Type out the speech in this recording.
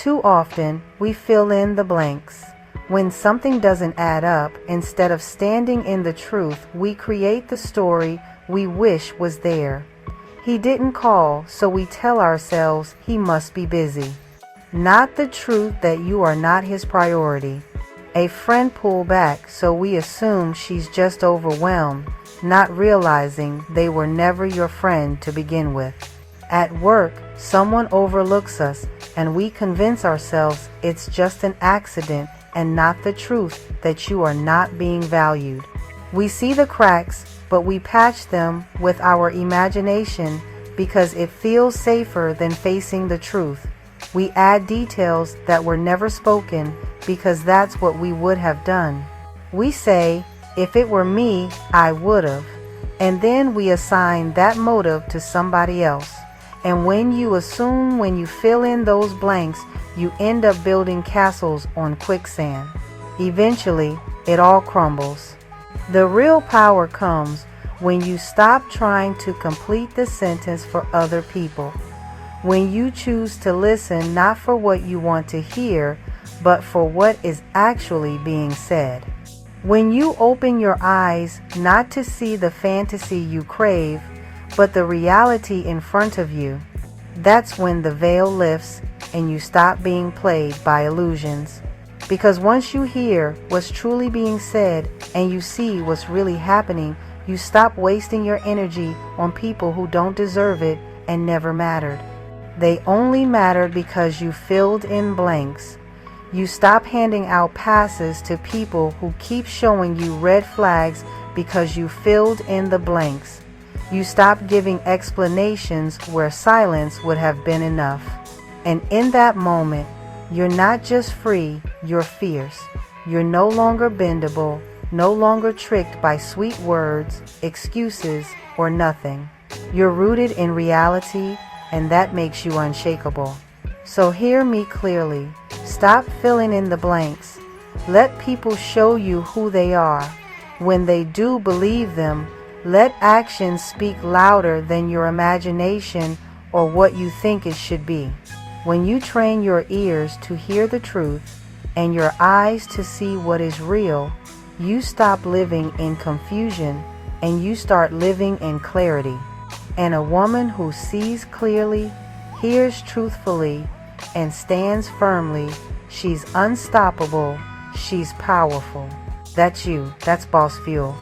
Too often, we fill in the blanks. When something doesn't add up, instead of standing in the truth, we create the story we wish was there. He didn't call, so we tell ourselves he must be busy. Not the truth that you are not his priority. A friend pulled back, so we assume she's just overwhelmed, not realizing they were never your friend to begin with. At work, someone overlooks us, and we convince ourselves it's just an accident and not the truth that you are not being valued. We see the cracks, but we patch them with our imagination because it feels safer than facing the truth. We add details that were never spoken because that's what we would have done. We say, if it were me, I would've. And then we assign that motive to somebody else. And when you fill in those blanks, you end up building castles on quicksand. Eventually, it all crumbles. The real power comes when you stop trying to complete the sentence for other people. When you choose to listen not for what you want to hear, but for what is actually being said. When you open your eyes not to see the fantasy you crave, but the reality in front of you, that's when the veil lifts and you stop being played by illusions. Because once you hear what's truly being said and you see what's really happening, you stop wasting your energy on people who don't deserve it and never mattered. They only mattered because you filled in blanks. You stop handing out passes to people who keep showing you red flags because you filled in the blanks. You stop giving explanations where silence would have been enough. And in that moment, you're not just free, you're fierce. You're no longer bendable, no longer tricked by sweet words, excuses, or nothing. You're rooted in reality, and that makes you unshakable. So hear me clearly. Stop filling in the blanks. Let people show you who they are. When they do believe them, let actions speak louder than your imagination or what you think it should be. When you train your ears to hear the truth and your eyes to see what is real, you stop living in confusion and you start living in clarity. And a woman who sees clearly, hears truthfully, and stands firmly, she's unstoppable, she's powerful. That's you. That's Boss Fuel.